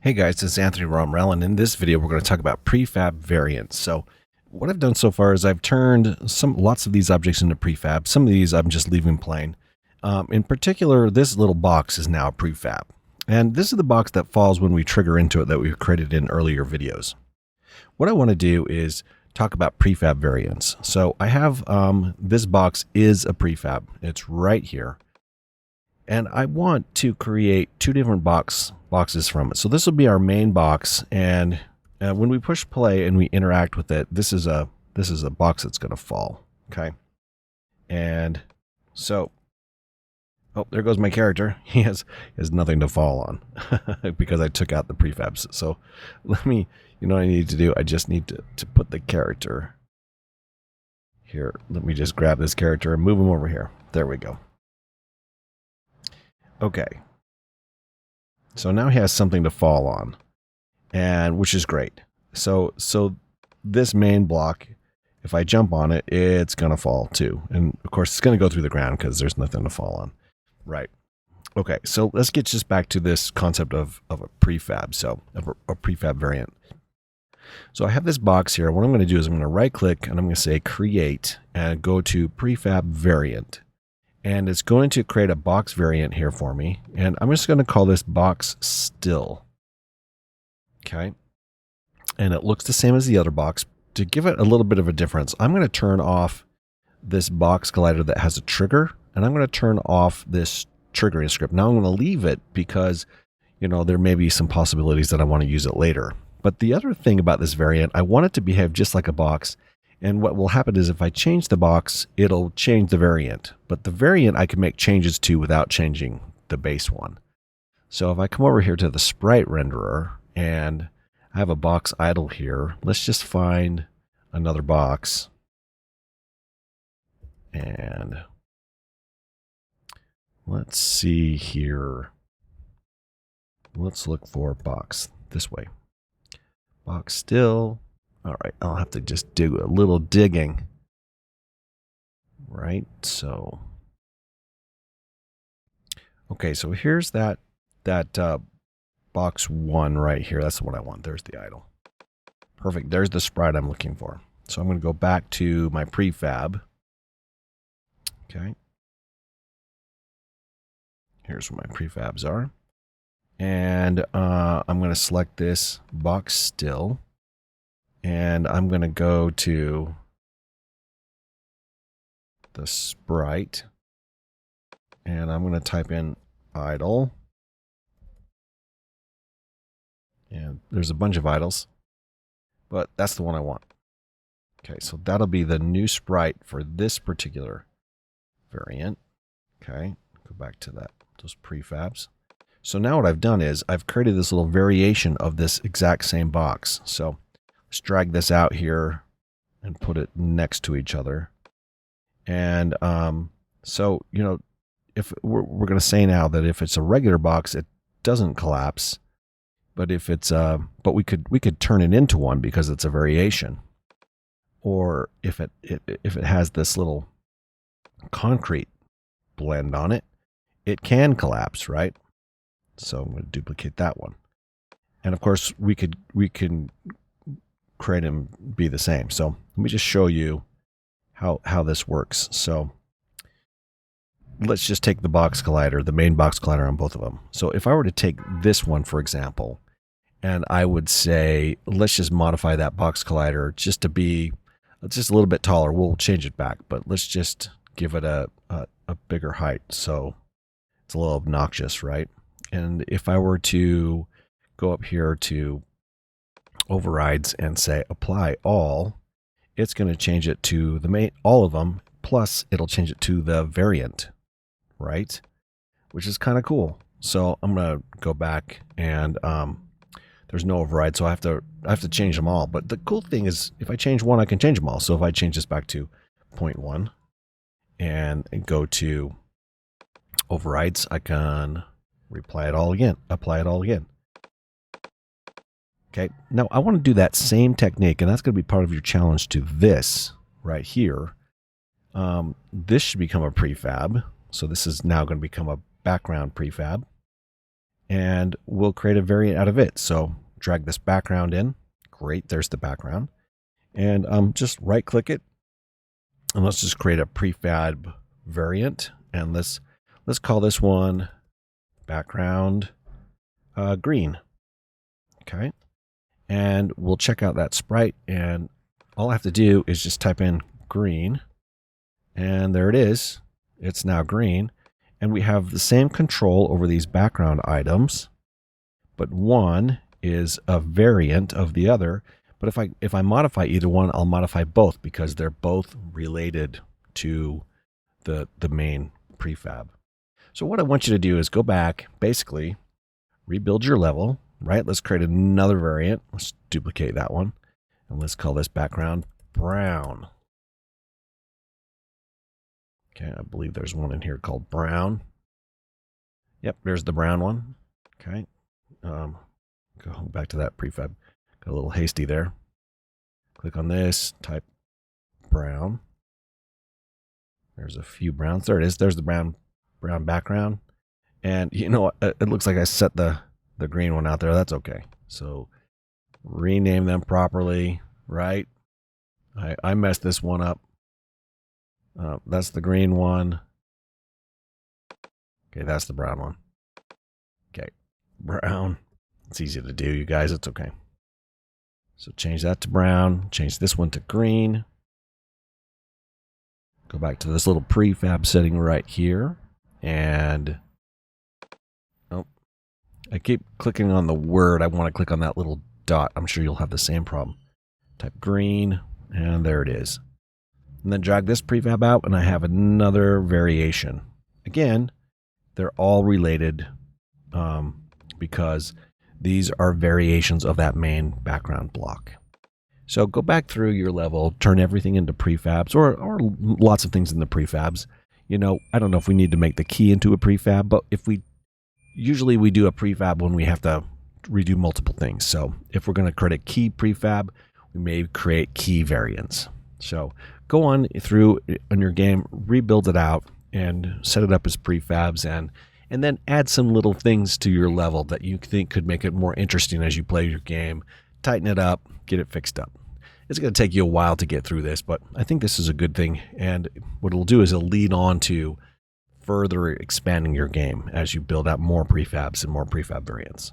Hey guys, this is Anthony Romrell, and in this video we're going to talk about prefab variants. So what I've done so far is I've turned lots of these objects into prefab. Some of these I'm just leaving plain. In particular, this little box is now a prefab. And this is the box that falls when we trigger into it that we've created in earlier videos. What I want to do is talk about prefab variants. So I have this box is a prefab. It's right here. And I want to create two different boxes from it. So this will be our main box, and when we push play and we interact with it, this is a box that's going to fall. Okay, and so there goes my character. He has nothing to fall on because I took out the prefabs. So let me, you know what I need to do? I just need to put the character here. Let me just grab this character and move him over here. There we go. Okay, so now he has something to fall on, and which is great. So this main block, if I jump on it, it's going to fall too. And of course, it's going to go through the ground because there's nothing to fall on. Right. Okay, so let's get just back to this concept of a prefab, so of a prefab variant. So I have this box here. What I'm going to do is I'm going to right click and I'm going to say create and go to prefab variant. And it's going to create a box variant here for me. And I'm just going to call this box still. Okay. And it looks the same as the other box. To give it a little bit of a difference, I'm going to turn off this box collider that has a trigger. And I'm going to turn off this triggering script. Now I'm going to leave it because, you know, there may be some possibilities that I want to use it later. But the other thing about this variant, I want it to behave just like a box. And what will happen is if I change the box, it'll change the variant. But the variant I can make changes to without changing the base one. So if I come over here to the sprite renderer and I have a box idle here, let's just find another box. And let's see here. Let's look for box this way. Box still. All right, I'll have to just do a little digging. Right, so. Okay, so here's that box one right here. That's what I want. There's the idle. Perfect, there's the sprite I'm looking for. So I'm going to go back to my prefab. Okay. Here's where my prefabs are. And I'm going to select this box still. And I'm going to go to the sprite. And I'm going to type in idle. And there's a bunch of idles. But that's the one I want. Okay, so that'll be the new sprite for this particular variant. Okay, go back to those prefabs. So now what I've done is I've created this little variation of this exact same box. So let's drag this out here and put it next to each other. And so, you know, if we're going to say now that if it's a regular box, it doesn't collapse. But if it's but we could turn it into one because it's a variation. Or if it has this little concrete blend on it, it can collapse, right? So I'm going to duplicate that one. And of course, we can create them be the same. So let me just show you how this works. So let's just take the box collider, the main box collider on both of them. So if I were to take this one, for example, and I would say, let's just modify that box collider just to be just a little bit taller. We'll change it back, but let's just give it a bigger height. So it's a little obnoxious, right? And if I were to go up here to overrides and say apply all, it's going to change it to the main, all of them, plus it'll change it to the variant, right? Which is kind of cool. So I'm going to go back and there's no override, so I have to change them all. But the cool thing is if I change one, I can change them all. So if I change this back to 0.1 and go to overrides, I can apply it all again. Okay, now I want to do that same technique, and that's going to be part of your challenge to this right here. This should become a prefab. So this is now going to become a background prefab. and we'll create a variant out of it. So drag this background in. Great, there's the background. And just right click it, and let's just create a prefab variant. And let's call this one background green. Okay. And we'll check out that sprite, and all I have to do is just type in green, and there it is. It's now green, and we have the same control over these background items, but one is a variant of the other. But if I modify either one, I'll modify both because they're both related to the main prefab. So what I want you to do is go back, basically rebuild your level, right? Let's create another variant. Let's duplicate that one, and let's call this background brown. Okay, I believe there's one in here called brown. Yep, there's the brown one. Okay, go back to that prefab. Got a little hasty there. Click on this, type brown. There's a few browns. There it is. There's the brown background. And you know what? It looks like I set the green one out there. That's okay. So rename them properly, right? I messed this one up. That's the green one. Okay, that's the brown one. Okay, brown. It's easy to do, you guys. It's okay. So change that to brown. Change this one to green. Go back to this little prefab setting right here. And I keep clicking on the word. I want to click on that little dot. I'm sure you'll have the same problem. Type green, and there it is. And then drag this prefab out, and I have another variation. Again, they're all related because these are variations of that main background block. So go back through your level, turn everything into prefabs, or lots of things into prefabs. You know, I don't know if we need to make the key into a prefab, but usually we do a prefab when we have to redo multiple things. So if we're going to create a key prefab, we may create key variants. So go on through on your game, rebuild it out, and set it up as prefabs, and then add some little things to your level that you think could make it more interesting as you play your game. Tighten it up, get it fixed up. It's going to take you a while to get through this, but I think this is a good thing. And what it'll do is it'll lead on to further expanding your game as you build out more prefabs and more prefab variants.